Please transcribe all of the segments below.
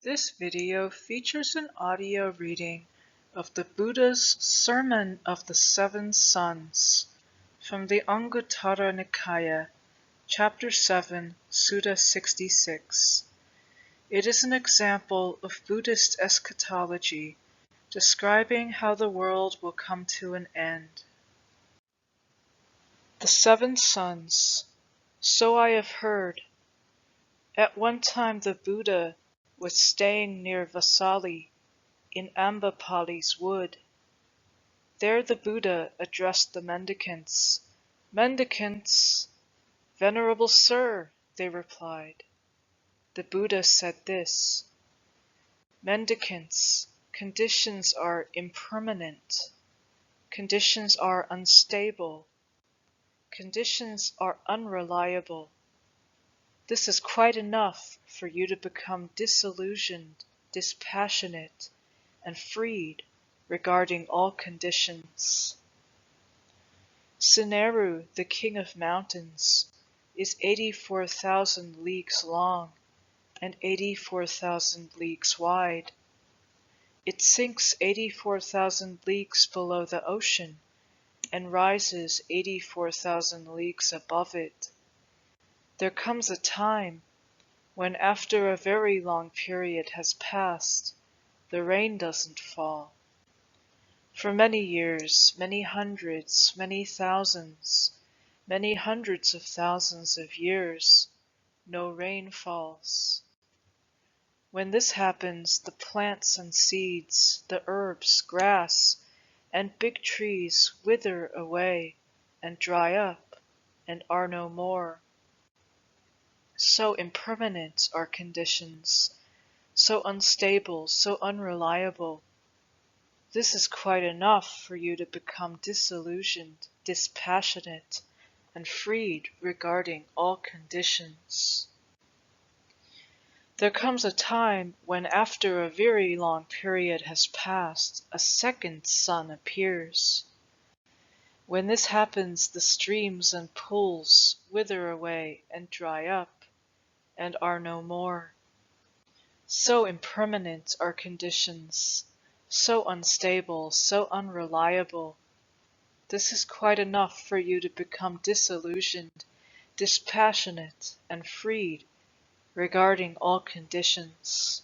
This video features an audio reading of the Buddha's Sermon of the Seven Sons from the Angutarra Nikaya, Chapter 7, Sutta 66. It is an example of Buddhist eschatology, describing how the world will come to an end. The Seven Sons. So I have heard. At one time the Buddha was staying near Vasali in Ambapali's wood. There the Buddha addressed the mendicants. "Mendicants!" "Venerable Sir," they replied. The Buddha said this: "Mendicants, conditions are impermanent. Conditions are unstable. Conditions are unreliable. This is quite enough for you to become disillusioned, dispassionate, and freed regarding all conditions. Sumeru, the king of mountains, is 84,000 leagues long and 84,000 leagues wide. It sinks 84,000 leagues below the ocean and rises 84,000 leagues above it. There comes a time when, after a very long period has passed, the rain doesn't fall. For many years, many hundreds, many thousands, many hundreds of thousands of years, no rain falls. When this happens, the plants and seeds, the herbs, grass, and big trees wither away and dry up and are no more. So impermanent are conditions, so unstable, so unreliable. This is quite enough for you to become disillusioned, dispassionate, and freed regarding all conditions. There comes a time when, after a very long period has passed, a second sun appears. When this happens, the streams and pools wither away and dry up and are no more. So impermanent are conditions, so unstable, so unreliable. This is quite enough for you to become disillusioned, dispassionate, and freed regarding all conditions.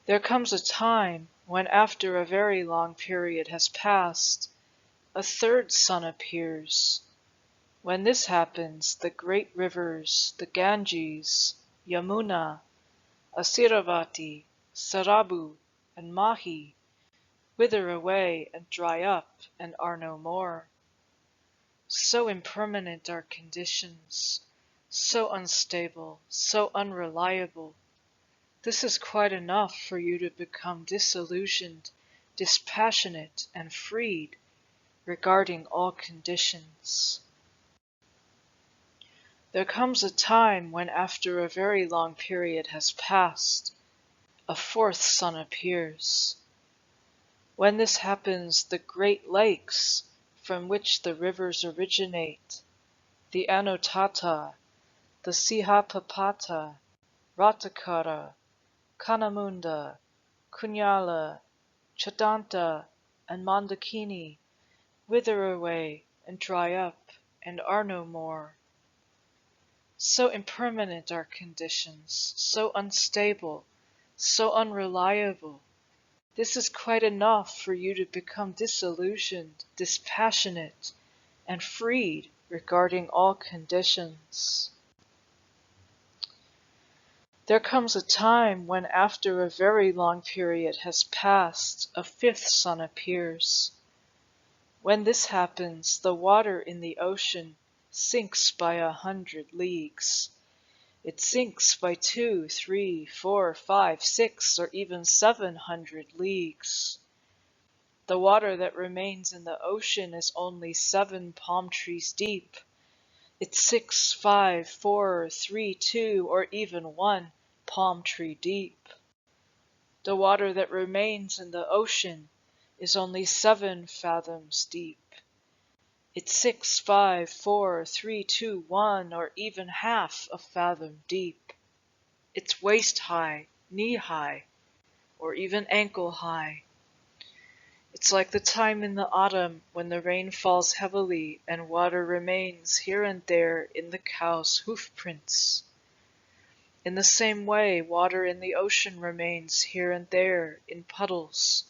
There comes a time when, after a very long period has passed, a third sun appears. When this happens, the great rivers, the Ganges, Yamuna, Asiravati, Sarabu, and Mahi, wither away and dry up and are no more. So impermanent are conditions, so unstable, so unreliable. This is quite enough for you to become disillusioned, dispassionate, and freed regarding all conditions. There comes a time when, after a very long period has passed, a fourth sun appears. When this happens, the great lakes from which the rivers originate, the Anotata, the Sihapapata, Ratakara, Kanamunda, Kunyala, Chadanta, and Mandakini, wither away and dry up and are no more. So impermanent are conditions, so unstable, so unreliable. This is quite enough for you to become disillusioned, dispassionate, and freed regarding all conditions. There comes a time when, after a very long period has passed, a fifth sun appears. When this happens, the water in the ocean sinks by 100 leagues. It sinks by 2, 3, 4, 5, 6, or even 700 leagues. The water that remains in the ocean is only 7 palm trees deep. It's 6, 5, 4, 3, 2, or even 1 palm tree deep. The water that remains in the ocean is only 7 fathoms deep. It's 6, 5, 4, 3, 2, 1, or even half a fathom deep. It's waist high, knee high, or even ankle high. It's like the time in the autumn when the rain falls heavily and water remains here and there in the cow's hoof prints. In the same way, water in the ocean remains here and there in puddles,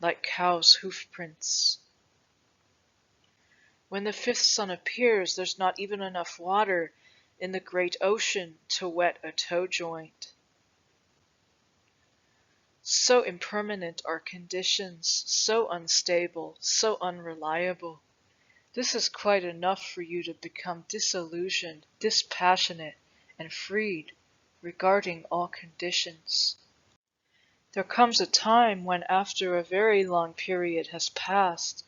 like cows' hoof prints. When the fifth sun appears, there's not even enough water in the great ocean to wet a toe joint. So impermanent are conditions, so unstable, so unreliable. This is quite enough for you to become disillusioned, dispassionate, and freed regarding all conditions. There comes a time when, after a very long period has passed,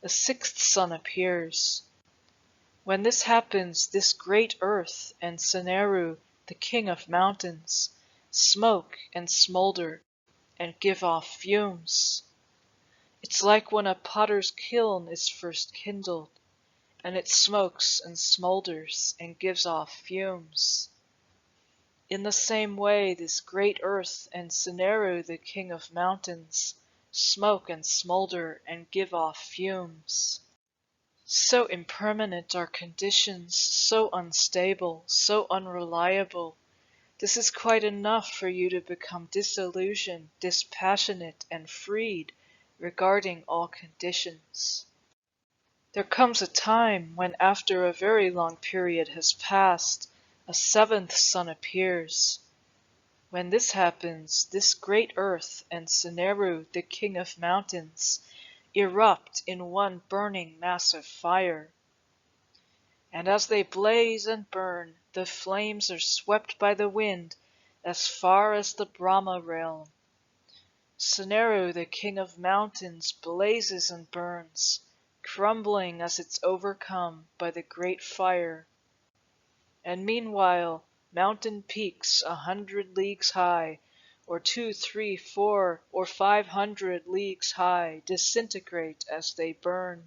a sixth sun appears. When this happens, this great earth and Seneru, the king of mountains, smoke and smolder and give off fumes. It's like when a potter's kiln is first kindled, and it smokes and smolders and gives off fumes. In the same way, this great earth and Seneru, the king of mountains, smoke and smolder and give off fumes. So impermanent are conditions, so unstable, so unreliable. This is quite enough for you to become disillusioned, dispassionate, and freed regarding all conditions. There comes a time when, after a very long period has passed, a seventh sun appears. When this happens, this great earth and Seneru, the king of mountains, erupt in one burning mass of fire. And as they blaze and burn, the flames are swept by the wind as far as the Brahma realm. Seneru, the king of mountains, blazes and burns, crumbling as it's overcome by the great fire. And meanwhile, mountain peaks 100 leagues high, or 2, 3, 4, or 500 leagues high, disintegrate as they burn.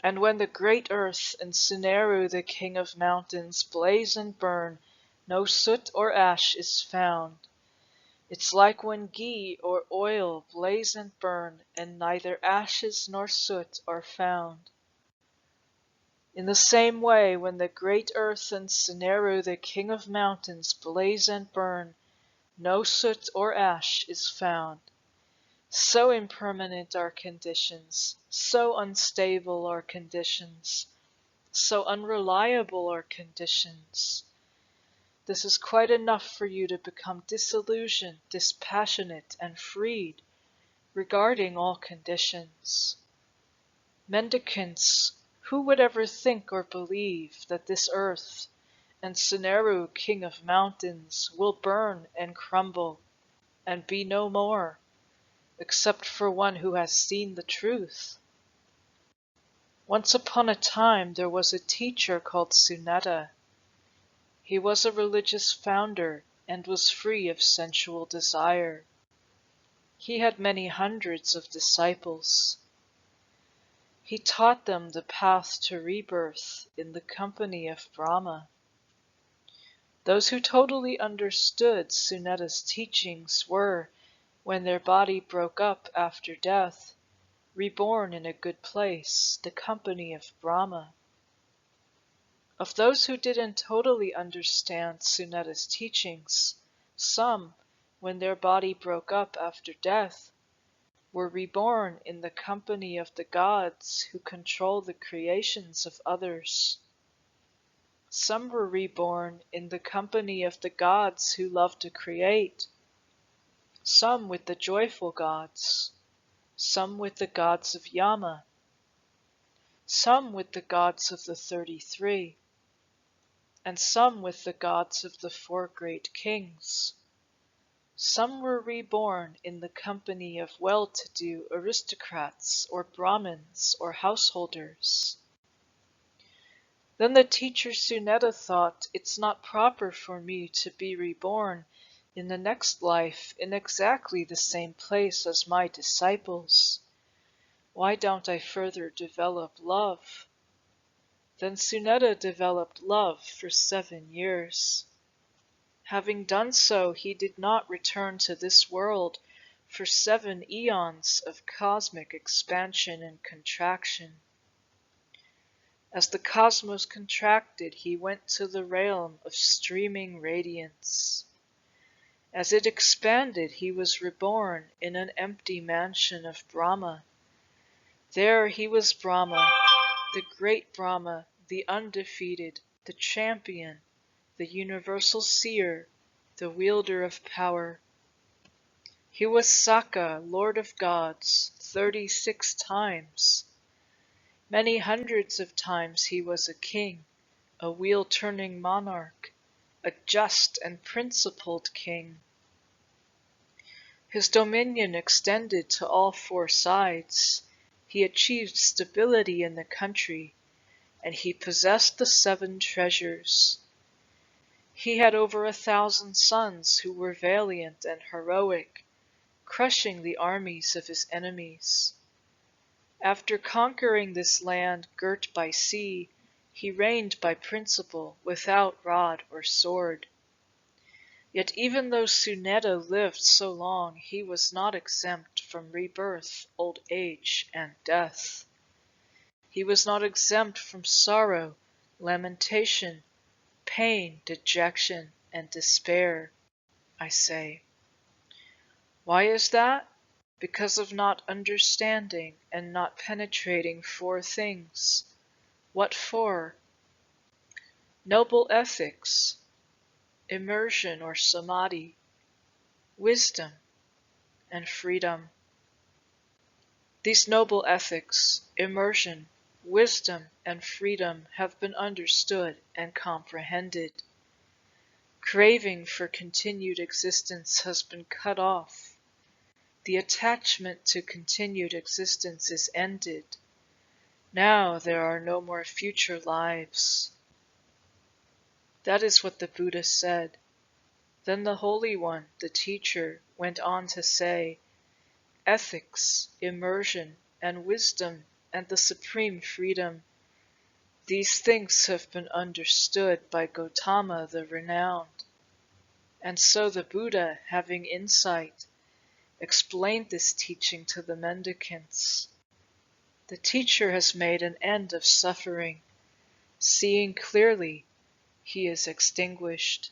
And when the great earth and Seneru, the king of mountains, blaze and burn, no soot or ash is found. It's like when ghee or oil blaze and burn, and neither ashes nor soot are found. In the same way, when the great earth and Seneru, the king of mountains, blaze and burn, no soot or ash is found. So impermanent are conditions, so unstable are conditions, so unreliable are conditions. This is quite enough for you to become disillusioned, dispassionate, and freed regarding all conditions. Mendicants, who would ever think or believe that this earth and Seneru, king of mountains, will burn and crumble and be no more, except for one who has seen the truth? Once upon a time there was a teacher called Sunetta. He was a religious founder and was free of sensual desire. He had many hundreds of disciples. He taught them the path to rebirth in the company of Brahma. Those who totally understood Sunetta's teachings were, when their body broke up after death, reborn in a good place, the company of Brahma. Of those who didn't totally understand Sunetta's teachings, some, when their body broke up after death, were reborn in the company of the gods who control the creations of others. Some were reborn in the company of the gods who love to create, some with the joyful gods, some with the gods of Yama, some with the gods of the 33, and some with the gods of the 4 great kings. Some were reborn in the company of well-to-do aristocrats or Brahmins or householders. Then the teacher Sunetta thought, it's not proper for me to be reborn in the next life in exactly the same place as my disciples. Why don't I further develop love? Then Sunetta developed love for 7 years. Having done so, he did not return to this world for 7 eons of cosmic expansion and contraction. As the cosmos contracted, he went to the realm of streaming radiance. As it expanded, he was reborn in an empty mansion of Brahma. There he was Brahma, the great Brahma, the undefeated, the champion, the universal seer, the wielder of power. He was Saka, Lord of Gods, 36 times. Many hundreds of times he was a king, a wheel-turning monarch, a just and principled king. His dominion extended to all 4 sides. He achieved stability in the country, and he possessed the 7 treasures. He had over 1,000 sons who were valiant and heroic, crushing the armies of his enemies. After conquering this land girt by sea, he reigned by principle, without rod or sword. Yet even though Suneta lived so long, he was not exempt from rebirth, old age, and death. He was not exempt from sorrow, lamentation, pain, dejection, and despair, I say. Why is that? Because of not understanding and not penetrating 4 things. What 4? Noble ethics, immersion or samadhi, wisdom, and freedom. These noble ethics, immersion, wisdom, and freedom have been understood and comprehended. Craving for continued existence has been cut off. The attachment to continued existence is ended. Now there are no more future lives. That is what the Buddha said. Then the Holy One, the teacher, went on to say, ethics, immersion, and wisdom, and the supreme freedom. These things have been understood by Gautama the renowned. And so the Buddha, having insight, explained this teaching to the mendicants. The teacher has made an end of suffering. Seeing clearly, he is extinguished.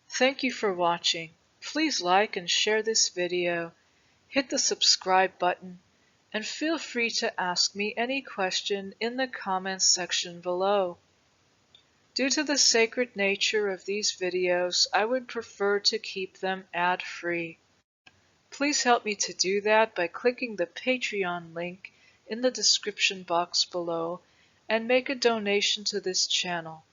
Thank you for watching. Please like and share this video, hit the subscribe button, and feel free to ask me any question in the comments section below. Due to the sacred nature of these videos, I would prefer to keep them ad-free. Please help me to do that by clicking the Patreon link in the description box below and make a donation to this channel.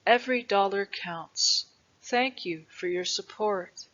Every dollar counts. Thank you for your support.